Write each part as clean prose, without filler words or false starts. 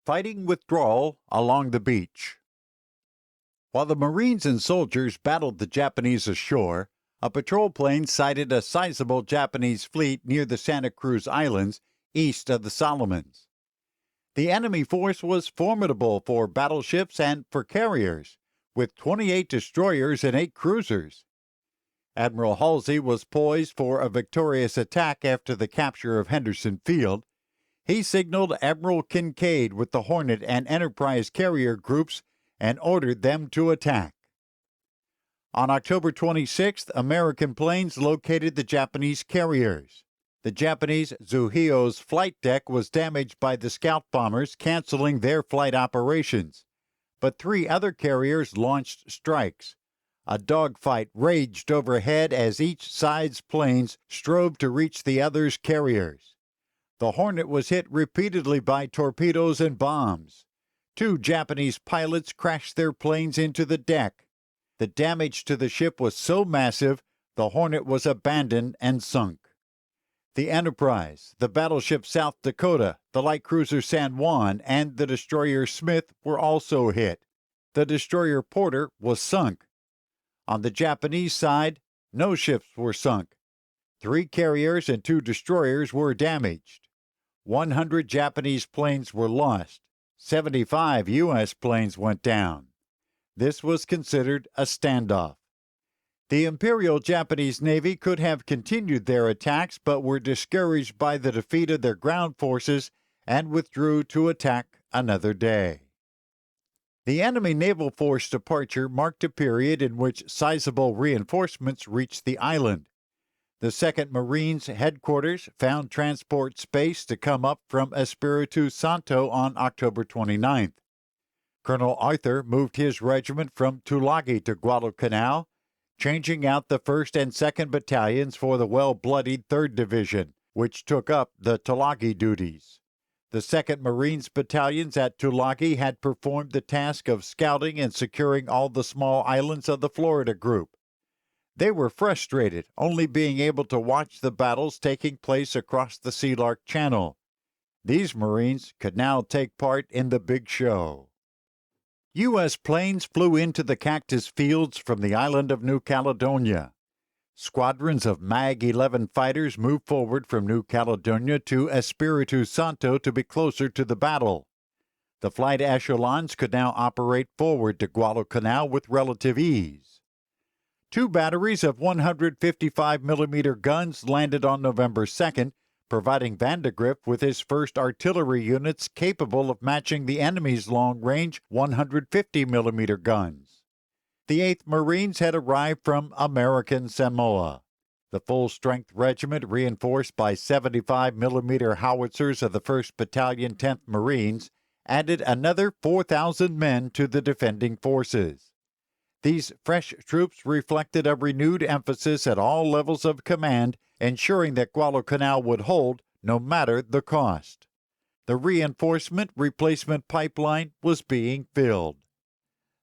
Fighting withdrawal along the beach. While the Marines and soldiers battled the Japanese ashore, a patrol plane sighted a sizable Japanese fleet near the Santa Cruz Islands, east of the Solomons. The enemy force was formidable for battleships and for carriers, with 28 destroyers and 8 cruisers. Admiral Halsey was poised for a victorious attack after the capture of Henderson Field. He signaled Admiral Kincaid with the Hornet and Enterprise carrier groups and ordered them to attack. On October 26th, American planes located the Japanese carriers. The Japanese Zuhio's flight deck was damaged by the scout bombers, canceling their flight operations. But 3 other carriers launched strikes. A dogfight raged overhead as each side's planes strove to reach the other's carriers. The Hornet was hit repeatedly by torpedoes and bombs. 2 Japanese pilots crashed their planes into the deck. The damage to the ship was so massive, the Hornet was abandoned and sunk. The Enterprise, the battleship South Dakota, the light cruiser San Juan, and the destroyer Smith were also hit. The destroyer Porter was sunk. On the Japanese side, no ships were sunk. 3 carriers and 2 destroyers were damaged. 100 Japanese planes were lost. 75 U.S. planes went down. This was considered a standoff. The Imperial Japanese Navy could have continued their attacks but were discouraged by the defeat of their ground forces and withdrew to attack another day. The enemy naval force departure marked a period in which sizable reinforcements reached the island. The 2nd Marines headquarters found transport space to come up from Espiritu Santo on October 29th. Colonel Arthur moved his regiment from Tulagi to Guadalcanal, changing out the 1st and 2nd battalions for the well-bloodied 3rd Division, which took up the Tulagi duties. The 2nd Marines battalions at Tulagi had performed the task of scouting and securing all the small islands of the Florida group. They were frustrated, only being able to watch the battles taking place across the Sea Lark Channel. These Marines could now take part in the big show. U.S. planes flew into the Cactus Fields from the island of New Caledonia. Squadrons of MAG-11 fighters moved forward from New Caledonia to Espiritu Santo to be closer to the battle. The flight echelons could now operate forward to Guadalcanal with relative ease. 2 batteries of 155mm guns landed on November 2nd, providing Vandegrift with his first artillery units capable of matching the enemy's long-range 150mm guns. The 8th Marines had arrived from American Samoa. The full-strength regiment, reinforced by 75mm howitzers of the 1st Battalion 10th Marines, added another 4,000 men to the defending forces. These fresh troops reflected a renewed emphasis at all levels of command, ensuring that Guadalcanal would hold no matter the cost. The reinforcement replacement pipeline was being filled.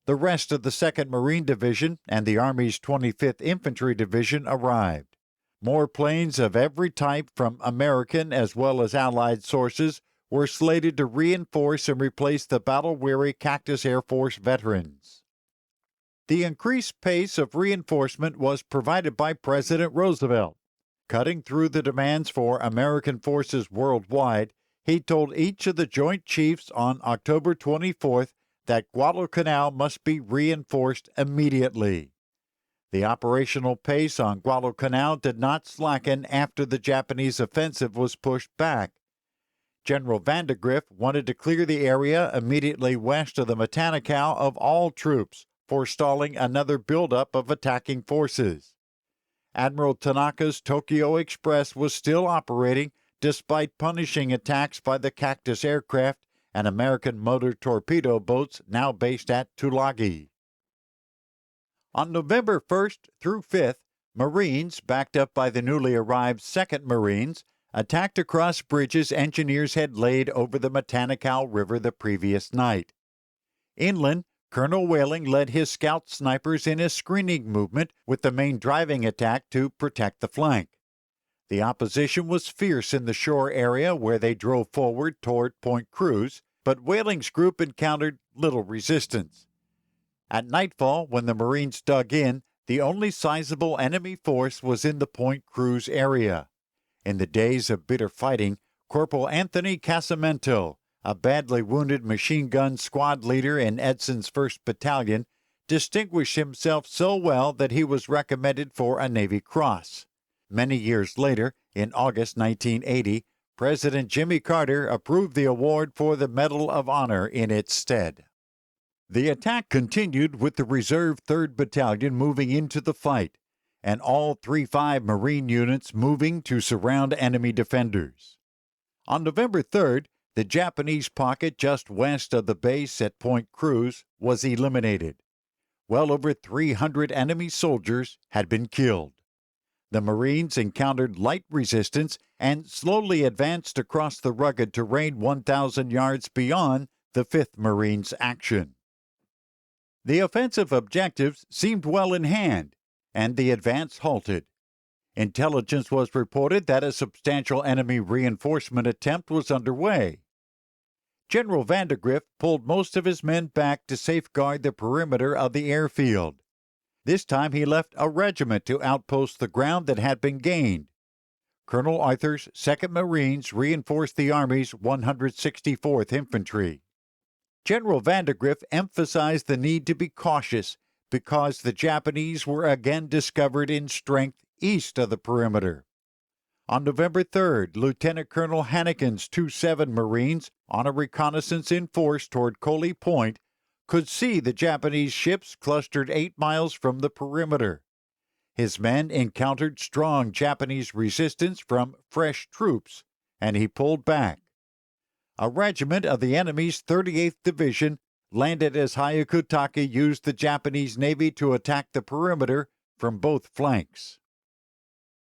The rest of the 2nd Marine Division and the Army's 25th Infantry Division arrived. More planes of every type from American as well as Allied sources were slated to reinforce and replace the battle-weary Cactus Air Force veterans. The increased pace of reinforcement was provided by President Roosevelt. Cutting through the demands for American forces worldwide, he told each of the Joint Chiefs on October 24th that Guadalcanal must be reinforced immediately. The operational pace on Guadalcanal did not slacken after the Japanese offensive was pushed back. General Vandegrift wanted to clear the area immediately west of the Matanical of all troops, forestalling another buildup of attacking forces. Admiral Tanaka's Tokyo Express was still operating despite punishing attacks by the Cactus aircraft and American motor torpedo boats now based at Tulagi. On November 1st through 5th, Marines, backed up by the newly arrived 2nd Marines, attacked across bridges engineers had laid over the Matanical River the previous night. Inland, Colonel Whaling led his scout snipers in a screening movement with the main driving attack to protect the flank. The opposition was fierce in the shore area where they drove forward toward Point Cruz, but Whaling's group encountered little resistance. At nightfall, when the Marines dug in, the only sizable enemy force was in the Point Cruz area. In the days of bitter fighting, Corporal Anthony Casamento, a badly wounded machine gun squad leader in Edson's 1st Battalion, distinguished himself so well that he was recommended for a Navy Cross. Many years later, in August 1980, President Jimmy Carter approved the award for the Medal of Honor in its stead. The attack continued with the Reserve 3rd Battalion moving into the fight, and all 3-5 Marine units moving to surround enemy defenders. On November 3rd, the Japanese pocket just west of the base at Point Cruz was eliminated. Well over 300 enemy soldiers had been killed. The Marines encountered light resistance and slowly advanced across the rugged terrain 1,000 yards beyond the 5th Marines' action. The offensive objectives seemed well in hand, and the advance halted. Intelligence was reported that a substantial enemy reinforcement attempt was underway. General Vandergrift pulled most of his men back to safeguard the perimeter of the airfield. This time he left a regiment to outpost the ground that had been gained. Colonel Arthur's 2nd Marines reinforced the Army's 164th Infantry. General Vandergrift emphasized the need to be cautious because the Japanese were again discovered in strength east of the perimeter. On November 3rd, Lieutenant Colonel Hannikin's 2-7 Marines, on a reconnaissance in force toward Coley Point, could see the Japanese ships clustered 8 miles from the perimeter. His men encountered strong Japanese resistance from fresh troops, and he pulled back. A regiment of the enemy's 38th Division landed as Hyakutake used the Japanese Navy to attack the perimeter from both flanks.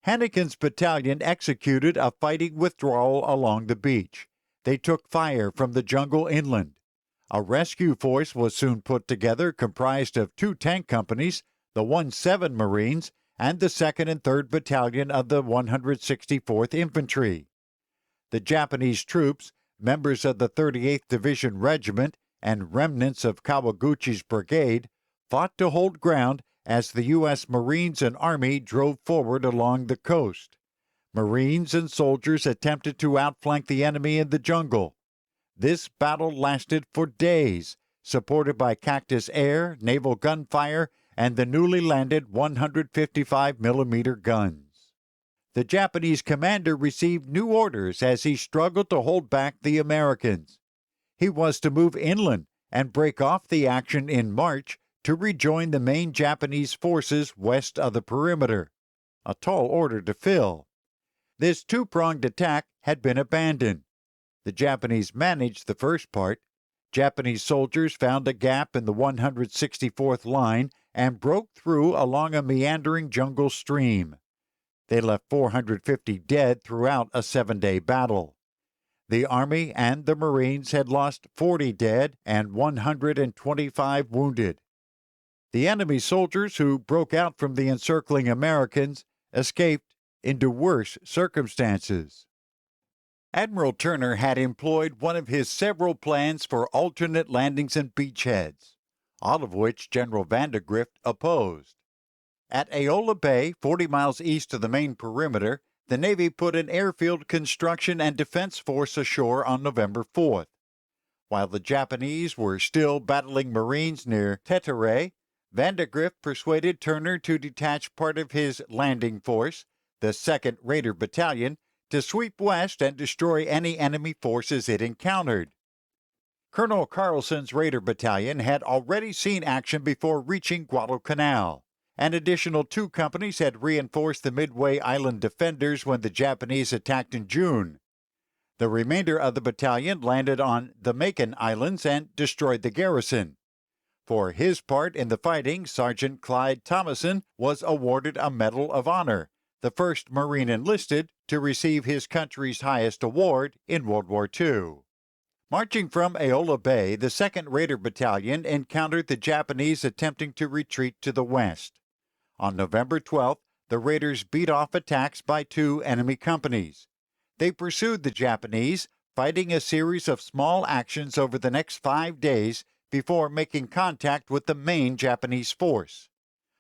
Hannikin's battalion executed a fighting withdrawal along the beach. They took fire from the jungle inland. A rescue force was soon put together comprised of 2 tank companies, the 1-7 Marines, and the 2nd and 3rd Battalion of the 164th Infantry. The Japanese troops, members of the 38th Division Regiment, and remnants of Kawaguchi's brigade, fought to hold ground as the U.S. Marines and Army drove forward along the coast. Marines and soldiers attempted to outflank the enemy in the jungle. This battle lasted for days, supported by Cactus air, naval gunfire, and the newly landed 155mm guns. The Japanese commander received new orders as he struggled to hold back the Americans. He was to move inland and break off the action in March to rejoin the main Japanese forces west of the perimeter. A tall order to fill. This 2-pronged attack had been abandoned. The Japanese managed the first part. Japanese soldiers found a gap in the 164th line and broke through along a meandering jungle stream. They left 450 dead throughout a 7-day battle. The Army and the Marines had lost 40 dead and 125 wounded. The enemy soldiers who broke out from the encircling Americans escaped into worse circumstances. Admiral Turner had employed one of his several plans for alternate landings and beachheads, all of which General Vandergrift opposed. At Aola Bay, 40 miles east of the main perimeter, the Navy put an airfield construction and defense force ashore on November 4th. While the Japanese were still battling Marines near Tetere, Vandergrift persuaded Turner to detach part of his landing force, the 2nd Raider Battalion, to sweep west and destroy any enemy forces it encountered. Colonel Carlson's Raider Battalion had already seen action before reaching Guadalcanal. An additional 2 companies had reinforced the Midway Island defenders when the Japanese attacked in June. The remainder of the battalion landed on the Macon Islands and destroyed the garrison. For his part in the fighting, Sergeant Clyde Thomason was awarded a Medal of Honor, the first Marine enlisted to receive his country's highest award in World War II. Marching from Aola Bay, the 2nd Raider Battalion encountered the Japanese attempting to retreat to the west. On November 12th, the Raiders beat off attacks by 2 enemy companies. They pursued the Japanese, fighting a series of small actions over the next 5 days before making contact with the main Japanese force.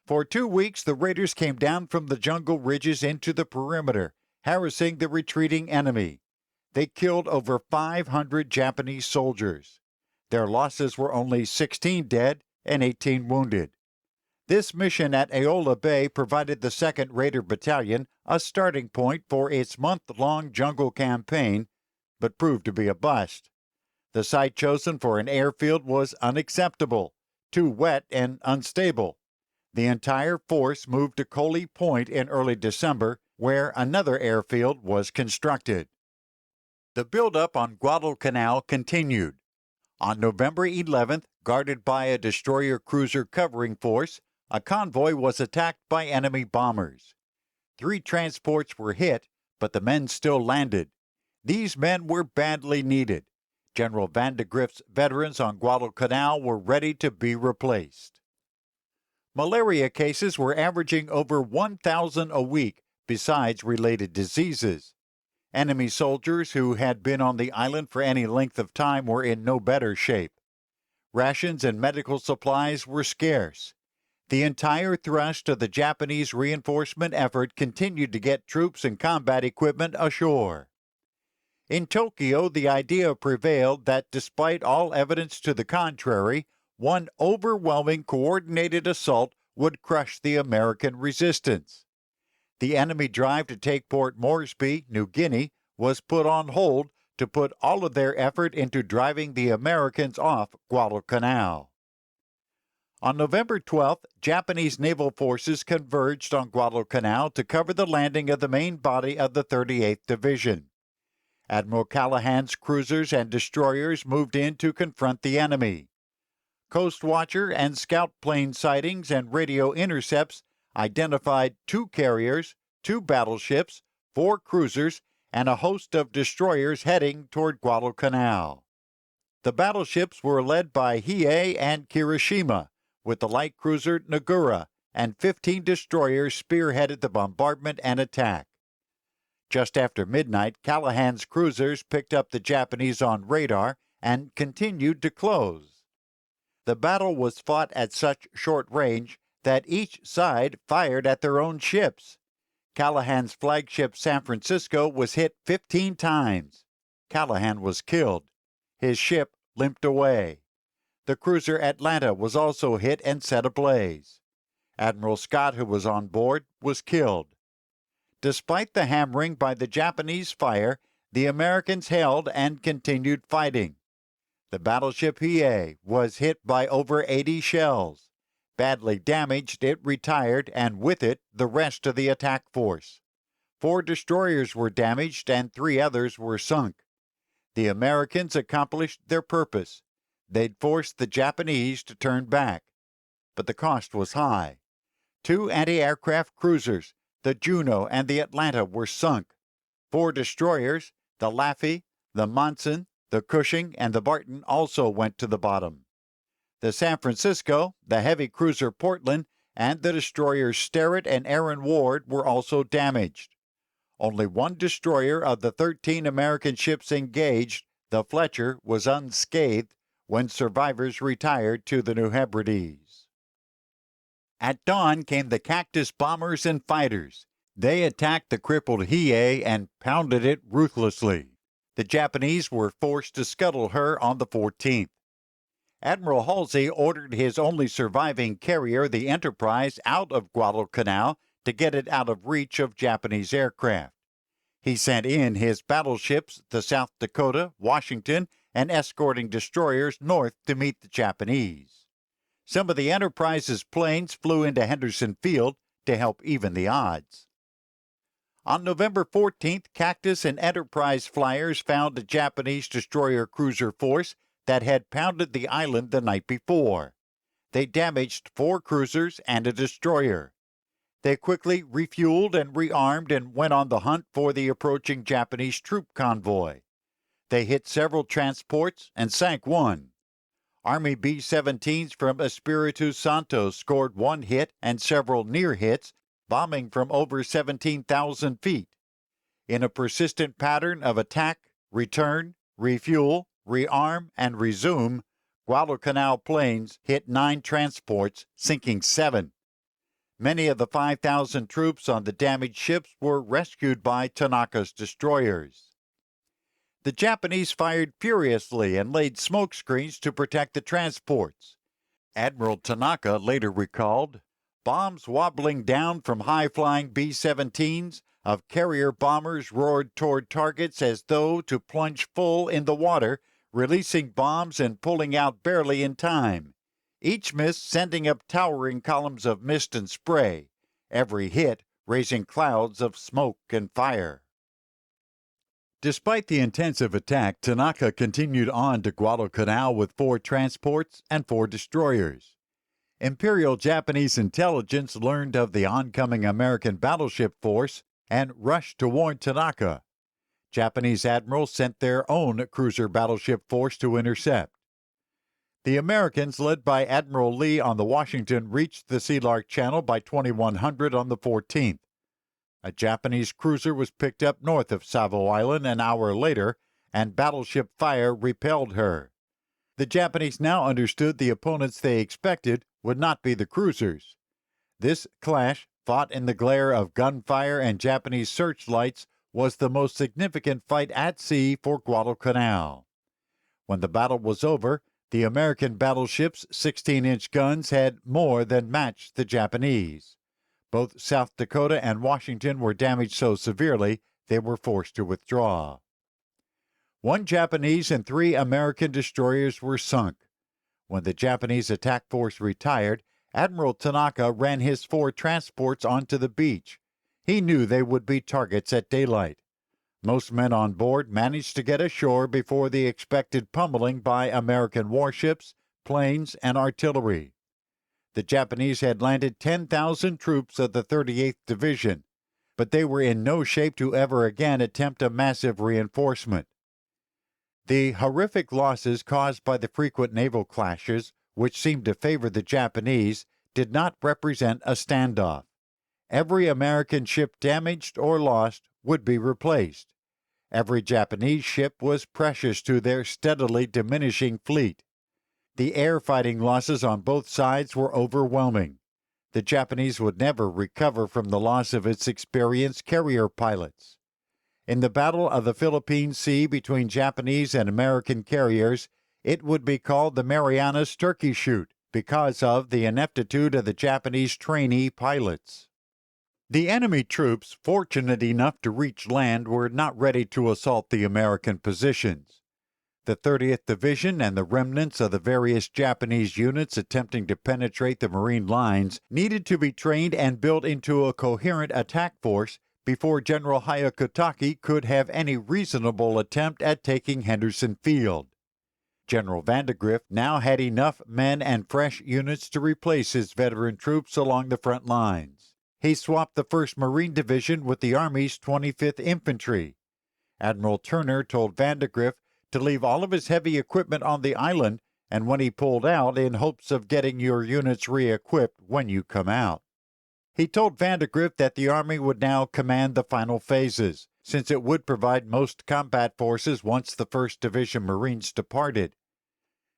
For 2 weeks, the raiders came down from the jungle ridges into the perimeter, harassing the retreating enemy. They killed over 500 Japanese soldiers. Their losses were only 16 dead and 18 wounded. This mission at Aola Bay provided the 2nd Raider Battalion a starting point for its month-long jungle campaign, but proved to be a bust. The site chosen for an airfield was unacceptable, too wet and unstable. The entire force moved to Coley Point in early December, where another airfield was constructed. The buildup on Guadalcanal continued. On November 11th, guarded by a destroyer-cruiser covering force, a convoy was attacked by enemy bombers. 3 transports were hit, but the men still landed. These men were badly needed. General Van de Grift's veterans on Guadalcanal were ready to be replaced. Malaria cases were averaging over 1,000 a week, besides related diseases. Enemy soldiers who had been on the island for any length of time were in no better shape. Rations and medical supplies were scarce. The entire thrust of the Japanese reinforcement effort continued to get troops and combat equipment ashore. In Tokyo, the idea prevailed that despite all evidence to the contrary, one overwhelming coordinated assault would crush the American resistance. The enemy drive to take Port Moresby, New Guinea, was put on hold to put all of their effort into driving the Americans off Guadalcanal. On November 12th, Japanese naval forces converged on Guadalcanal to cover the landing of the main body of the 38th Division. Admiral Callahan's cruisers and destroyers moved in to confront the enemy. Coast Watcher and scout plane sightings and radio intercepts identified 2 carriers, 2 battleships, 4 cruisers, and a host of destroyers heading toward Guadalcanal. The battleships were led by Hiei and Kirishima, with the light cruiser Nagura, and 15 destroyers spearheaded the bombardment and attack. Just after midnight, Callahan's cruisers picked up the Japanese on radar and continued to close. The battle was fought at such short range that each side fired at their own ships. Callahan's flagship San Francisco was hit 15 times. Callahan was killed. His ship limped away. The cruiser Atlanta was also hit and set ablaze. Admiral Scott, who was on board, was killed. Despite the hammering by the Japanese fire, the Americans held and continued fighting. The battleship Hiei was hit by over 80 shells. Badly damaged, it retired, and with it, the rest of the attack force. 4 destroyers were damaged and 3 others were sunk. The Americans accomplished their purpose. They'd forced the Japanese to turn back. But the cost was high. 2 anti-aircraft cruisers, the Juno and the Atlanta, were sunk. 4 destroyers, the Laffey, the Monson, the Cushing, and the Barton, also went to the bottom. The San Francisco, the heavy cruiser Portland, and the destroyers Sterrett and Aaron Ward were also damaged. Only 1 destroyer of the 13 American ships engaged, the Fletcher, was unscathed when survivors retired to the New Hebrides. At dawn came the Cactus bombers and fighters. They attacked the crippled Hiei and pounded it ruthlessly. The Japanese were forced to scuttle her on the 14th. Admiral Halsey ordered his only surviving carrier, the Enterprise, out of Guadalcanal to get it out of reach of Japanese aircraft. He sent in his battleships, the South Dakota, Washington, and escorting destroyers north to meet the Japanese. Some of the Enterprise's planes flew into Henderson Field to help even the odds. On November 14th, Cactus and Enterprise flyers found a Japanese destroyer cruiser force that had pounded the island the night before. They damaged 4 cruisers and a destroyer. They quickly refueled and rearmed and went on the hunt for the approaching Japanese troop convoy. They hit several transports and sank 1. Army B-17s from Espiritu Santo scored 1 hit and several near hits, bombing from over 17,000 feet. In a persistent pattern of attack, return, refuel, rearm, and resume, Guadalcanal planes hit 9 transports, sinking 7. Many of the 5,000 troops on the damaged ships were rescued by Tanaka's destroyers. The Japanese fired furiously and laid smoke screens to protect the transports. Admiral Tanaka later recalled, "Bombs wobbling down from high-flying B-17s of carrier bombers roared toward targets as though to plunge full in the water, releasing bombs and pulling out barely in time. Each miss sending up towering columns of mist and spray, every hit raising clouds of smoke and fire." Despite the intensive attack, Tanaka continued on to Guadalcanal with 4 transports and 4 destroyers. Imperial Japanese intelligence learned of the oncoming American battleship force and rushed to warn Tanaka. Japanese admirals sent their own cruiser battleship force to intercept. The Americans, led by Admiral Lee on the Washington, reached the Sea Lark Channel by 2100 on the 14th. A Japanese cruiser was picked up north of Savo Island an hour later, and battleship fire repelled her. The Japanese now understood the opponents they expected would not be the cruisers. This clash, fought in the glare of gunfire and Japanese searchlights, was the most significant fight at sea for Guadalcanal. When the battle was over, the American battleship's 16-inch guns had more than matched the Japanese. Both South Dakota and Washington were damaged so severely they were forced to withdraw. 1 Japanese and 3 American destroyers were sunk. When the Japanese attack force retired, Admiral Tanaka ran his 4 transports onto the beach. He knew they would be targets at daylight. Most men on board managed to get ashore before the expected pummeling by American warships, planes, and artillery. The Japanese had landed 10,000 troops of the 38th Division, but they were in no shape to ever again attempt a massive reinforcement. The horrific losses caused by the frequent naval clashes, which seemed to favor the Japanese, did not represent a standoff. Every American ship damaged or lost would be replaced. Every Japanese ship was precious to their steadily diminishing fleet. The air fighting losses on both sides were overwhelming. The Japanese would never recover from the loss of its experienced carrier pilots. In the Battle of the Philippine Sea between Japanese and American carriers, it would be called the Marianas Turkey Shoot because of the ineptitude of the Japanese trainee pilots. The enemy troops, fortunate enough to reach land, were not ready to assault the American positions. The 30th Division and the remnants of the various Japanese units attempting to penetrate the Marine lines needed to be trained and built into a coherent attack force before General Hyakutake could have any reasonable attempt at taking Henderson Field. General Vandegrift now had enough men and fresh units to replace his veteran troops along the front lines. He swapped the 1st Marine Division with the Army's 25th Infantry. Admiral Turner told Vandegrift to leave all of his heavy equipment on the island, and when he pulled out, in hopes of getting your units re-equipped when you come out. He told Vandegrift that the Army would now command the final phases, since it would provide most combat forces once the 1st Division Marines departed.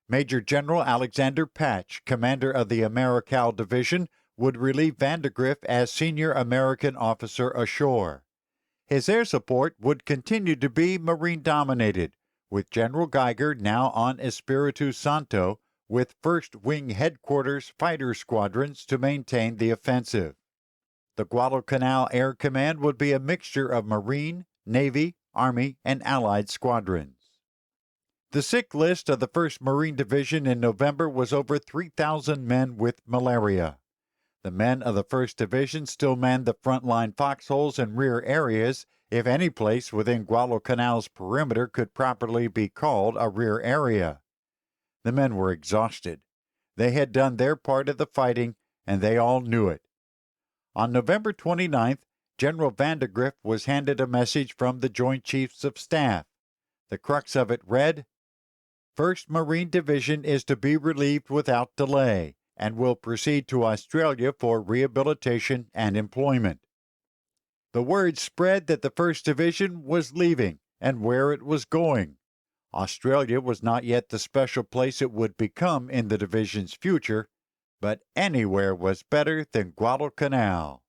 Major General Alexander Patch, commander of the Americal Division, would relieve Vandegrift as senior American officer ashore. His air support would continue to be Marine-dominated, with General Geiger now on Espiritu Santo, with 1st Wing Headquarters fighter squadrons to maintain the offensive. The Guadalcanal Air Command would be a mixture of Marine, Navy, Army, and Allied squadrons. The sick list of the 1st Marine Division in November was over 3,000 men with malaria. The men of the 1st Division still manned the front-line foxholes and rear areas, if any place within Guadalcanal's perimeter could properly be called a rear area. The men were exhausted. They had done their part of the fighting, and they all knew it. On November 29th, General Vandegrift was handed a message from the Joint Chiefs of Staff. The crux of it read, "1st Marine Division is to be relieved without delay, and will proceed to Australia for rehabilitation and employment." The word spread that the 1st Division was leaving and where it was going. Australia was not yet the special place it would become in the division's future, but anywhere was better than Guadalcanal.